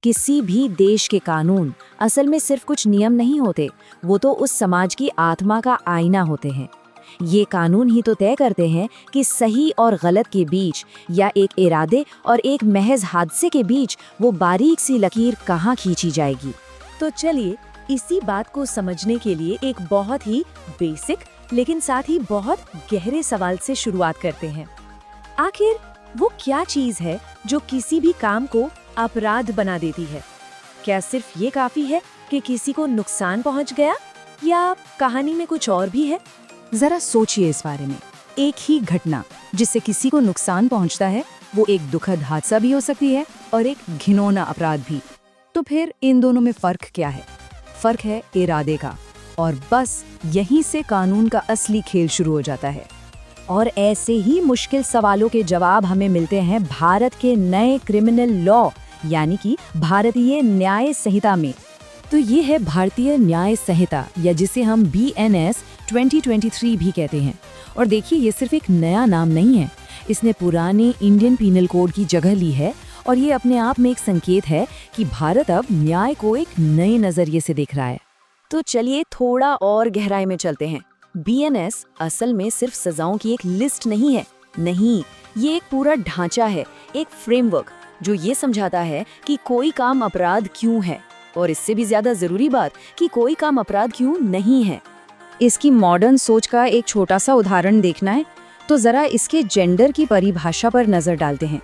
किसी भी देश के कानून असल में सिर्फ कुछ नियम नहीं होते, वो तो उस समाज की आत्मा का आईना होते हैं। ये कानून ही तो तय करते हैं कि सही और गलत के बीच या एक इरादे और एक महज हादसे के बीच वो बारीक सी लकीर कहाँ खींची जाएगी। तो चलिए इसी बात को समझने के लिए एक बहुत ही बेसिक लेकिन साथ ही बहुत गहरे सवाल से शुरुआत करते हैं। आखिर वो क्या चीज है जो किसी भी काम को अपराध बना देती है? क्या सिर्फ ये काफी है कि किसी को नुकसान पहुंच गया, या कहानी में कुछ और भी है? जरा सोचिए इस बारे में। एक ही घटना जिससे किसी को नुकसान पहुंचता है, वो एक दुखद हादसा भी हो सकती है और एक घिनौना अपराध भी। तो फिर इन दोनों में फर्क क्या है? फर्क है इरादे का, और बस यहीं से कानून का असली खेल शुरू हो जाता है। और ऐसे ही मुश्किल सवालों के जवाब हमें मिलते हैं भारत के नए क्रिमिनल लॉ यानी कि भारतीय न्याय संहिता में। तो ये है भारतीय न्याय संहिता, या जिसे हम BNS 2023 भी कहते हैं। और देखिए, ये सिर्फ एक नया नाम नहीं है, इसने पुराने इंडियन पीनल कोड की जगह ली है, और ये अपने आप में एक संकेत है कि भारत अब न्याय को एक नए नजरिए से देख रहा है। तो चलिए थोड़ा और गहराई में चलते हैं। BNS असल में सिर्फ सजाओं की एक लिस्ट नहीं है, नहीं, ये एक पूरा ढांचा है, एक फ्रेमवर्क जो ये समझाता है कि कोई काम अपराध क्यों है, और इससे भी ज्यादा जरूरी बात कि कोई काम अपराध क्यों नहीं है। इसकी मॉडर्न सोच का एक छोटा सा उदाहरण देखना है तो जरा इसके जेंडर की परिभाषा पर नजर डालते हैं।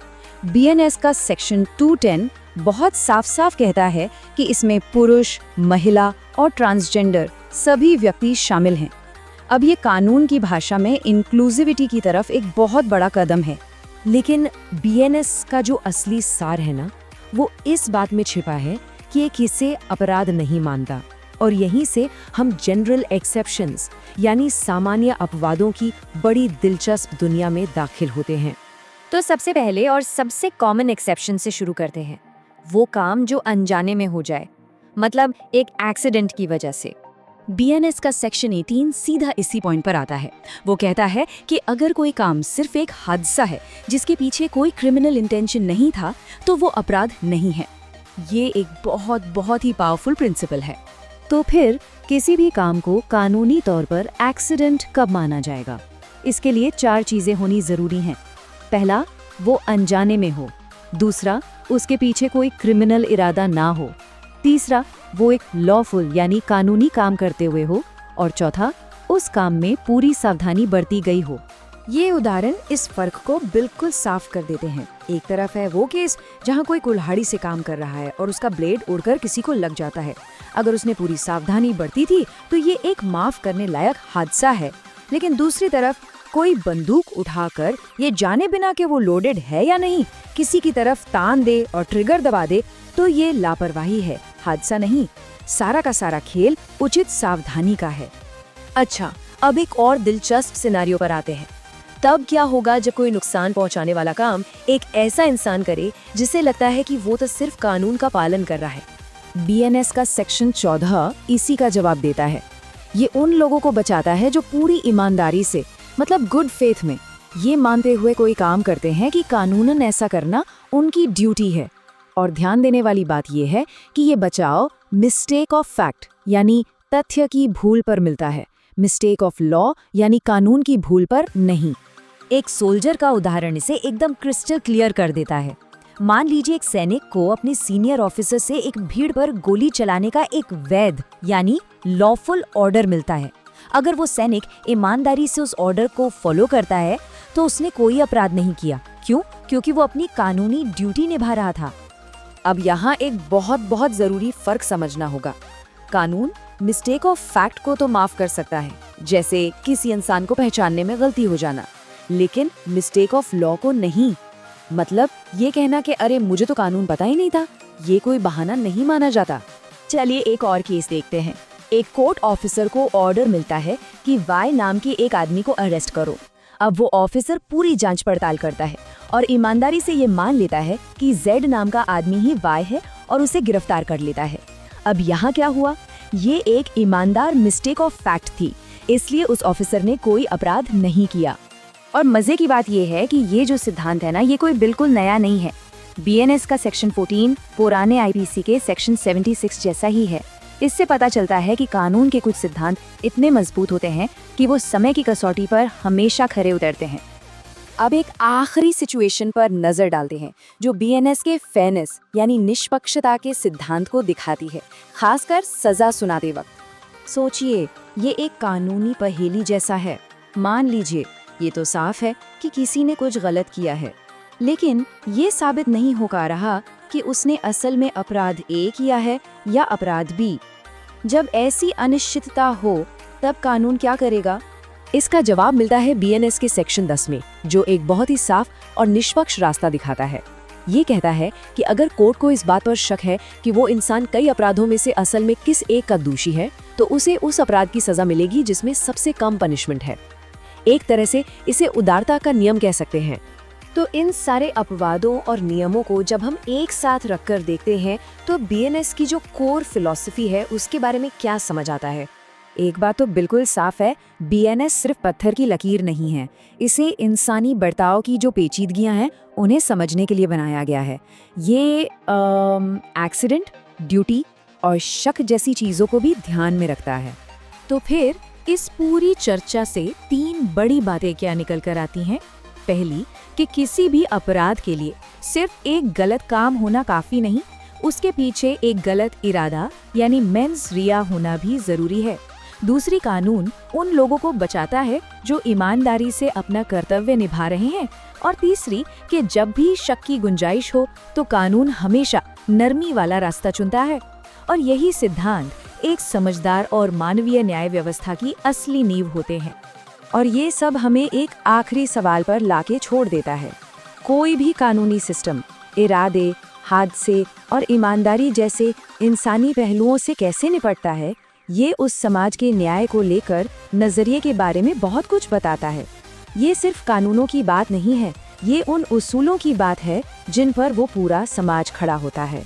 BNS का सेक्शन 210 बहुत साफ साफ कहता है कि इसमें पुरुष, महिला और ट्रांसजेंडर सभी व्यक्ति शामिल हैं। अब ये कानून की भाषा में इंक्लूसिविटी की तरफ एक बहुत बड़ा कदम है। लेकिन BNS का जो असली सार है ना, वो इस बात में छिपा है कि ये किसे अपराध नहीं मानता, और यहीं से हम जनरल एक्सेप्शंस यानी सामान्य अपवादों की बड़ी दिलचस्प दुनिया में दाखिल होते हैं। तो सबसे पहले और सबसे कॉमन एक्सेप्शन से शुरू करते हैं। वो काम जो अनजाने में हो जाए, मतलब एक एक्सीडेंट की वजह से। BNS का सेक्शन 18 सीधा इसी पॉइंट पर आता है। वो कहता है कि अगर कोई काम सिर्फ एक हादसा है जिसके पीछे कोई क्रिमिनल इंटेंशन नहीं था, तो वो अपराध नहीं है। ये एक बहुत ही पावरफुल प्रिंसिपल है। तो फिर किसी भी काम को कानूनी तौर पर एक्सीडेंट कब माना जाएगा? इसके लिए 4 चीजें होनी जरूरी हैं। पहला, वो अनजाने में हो। दूसरा, उसके पीछे कोई क्रिमिनल इरादा ना हो। तीसरा, वो एक लॉफुल यानी कानूनी काम करते हुए हो। और चौथा, उस काम में पूरी सावधानी बरती गई हो। ये उदाहरण इस फर्क को बिल्कुल साफ कर देते हैं। एक तरफ है वो केस जहाँ कोई कुल्हाड़ी से काम कर रहा है और उसका ब्लेड उड़कर किसी को लग जाता है। अगर उसने पूरी सावधानी बरती थी तो ये एक माफ करने लायक हादसा है। लेकिन दूसरी तरफ कोई बंदूक उठाकर ये जाने बिना कि वो लोडेड है या नहीं किसी की तरफ तान दे और ट्रिगर दबा दे, तो ये लापरवाही है, हादसा नहीं। सारा का सारा खेल उचित सावधानी का है। अच्छा, अब एक और दिलचस्प सिनेरियो पर आते हैं। तब क्या होगा जब कोई नुकसान पहुंचाने वाला काम एक ऐसा इंसान करे जिसे लगता है कि वो तो सिर्फ कानून का पालन कर रहा है? BNS का सेक्शन 14 इसी का जवाब देता है। ये उन लोगों को बचाता है जो पूरी ईमानदारी से, मतलब गुड फेथ में, ये मानते हुए कोई काम करते हैं कि कानूनन ऐसा करना उनकी ड्यूटी है। और ध्यान देने वाली बात यह है कि ये बचाव मिस्टेक ऑफ फैक्ट यानी तथ्य की भूल पर मिलता है, मिस्टेक ऑफ लॉ यानी कानून की भूल पर नहीं। एक सोल्जर का उदाहरण इसे एकदम क्रिस्टल क्लियर कर देता है। मान लीजिए एक सैनिक को अपने सीनियर ऑफिसर से एक भीड़ पर गोली चलाने का एक वैध यानी लॉफुल ऑर्डर मिलता है। अगर वो सैनिक ईमानदारी से उस ऑर्डर को फॉलो करता है तो उसने कोई अपराध नहीं किया। क्यों? क्योंकि वो अपनी कानूनी ड्यूटी निभा रहा था। अब यहाँ एक बहुत जरूरी फर्क समझना होगा। कानून मिस्टेक ऑफ फैक्ट को तो माफ कर सकता है, जैसे किसी इंसान को पहचानने में गलती हो जाना, लेकिन मिस्टेक ऑफ लॉ को नहीं। मतलब ये कहना कि अरे मुझे तो कानून पता ही नहीं था, ये कोई बहाना नहीं माना जाता। चलिए एक और केस देखते हैं। एक कोर्ट ऑफिसर को ऑर्डर मिलता है कि वाई नाम के एक आदमी को अरेस्ट करो। अब वो ऑफिसर पूरी जांच पड़ताल करता है और ईमानदारी से ये मान लेता है कि जेड नाम का आदमी ही वाई है और उसे गिरफ्तार कर लेता है। अब यहाँ क्या हुआ? ये एक ईमानदार मिस्टेक ऑफ फैक्ट थी, इसलिए उस ऑफिसर ने कोई अपराध नहीं किया। और मजे की बात ये है कि ये जो सिद्धांत है ना, ये कोई बिल्कुल नया नहीं है। बीएनएस का सेक्शन 14 पुराने आईपीसी के सेक्शन 76 जैसा ही है। इससे पता चलता है कि कानून के कुछ सिद्धांत इतने मजबूत होते हैं कि वो समय की कसौटी पर हमेशा खरे उतरते हैं। अब एक आखिरी सिचुएशन पर नजर डालते हैं जो बीएनएस के फेयरनेस यानी निष्पक्षता के सिद्धांत को दिखाती है, खासकर सजा सुनाते वक्त। सोचिए, ये एक कानूनी पहेली जैसा है। मान लीजिए ये तो साफ है कि किसी ने कुछ गलत किया है, लेकिन ये साबित नहीं हो पा रहा कि उसने असल में अपराध ए किया है या अपराध बी। जब ऐसी अनिश्चितता हो तब कानून क्या करेगा? इसका जवाब मिलता है बीएनएस के सेक्शन 10 में, जो एक बहुत ही साफ और निष्पक्ष रास्ता दिखाता है। ये कहता है कि अगर कोर्ट को इस बात पर शक है कि वो इंसान कई अपराधों में से असल में किस एक का दोषी है, तो उसे उस अपराध की सजा मिलेगी जिसमें सबसे कम पनिशमेंट है। एक तरह से इसे उदारता का नियम कह सकते हैं। तो इन सारे अपवादों और नियमों को जब हम एक साथ रखकर देखते हैं तो बीएनएस की जो कोर फिलॉसफी है उसके बारे में क्या समझ आता है? एक बात तो बिल्कुल साफ है, बीएनएस सिर्फ पत्थर की लकीर नहीं है। इसे इंसानी बर्ताव की जो पेचीदगियां हैं उन्हें समझने के लिए बनाया गया है। ये एक्सीडेंट, ड्यूटी और शक जैसी चीज़ों को भी ध्यान में रखता है। तो फिर इस पूरी चर्चा से 3 बड़ी बातें क्या निकल कर आती हैं? पहली, कि किसी भी अपराध के लिए सिर्फ एक गलत काम होना काफी नहीं, उसके पीछे एक गलत इरादा यानी मेंस रिया होना भी जरूरी है। दूसरी, कानून उन लोगों को बचाता है जो ईमानदारी से अपना कर्तव्य निभा रहे हैं। और तीसरी, कि जब भी शक की गुंजाइश हो तो कानून हमेशा नरमी वाला रास्ता चुनता है। और यही सिद्धांत एक समझदार और मानवीय न्याय व्यवस्था की असली नींव होते हैं। और ये सब हमें एक आखिरी सवाल पर लाके छोड़ देता है। कोई भी कानूनी सिस्टम इरादे, हादसे और ईमानदारी जैसे इंसानी पहलुओं से कैसे निपटता है, ये उस समाज के न्याय को लेकर नजरिए के बारे में बहुत कुछ बताता है। ये सिर्फ कानूनों की बात नहीं है, ये उन उसूलों की बात है जिन पर वो पूरा समाज खड़ा होता है।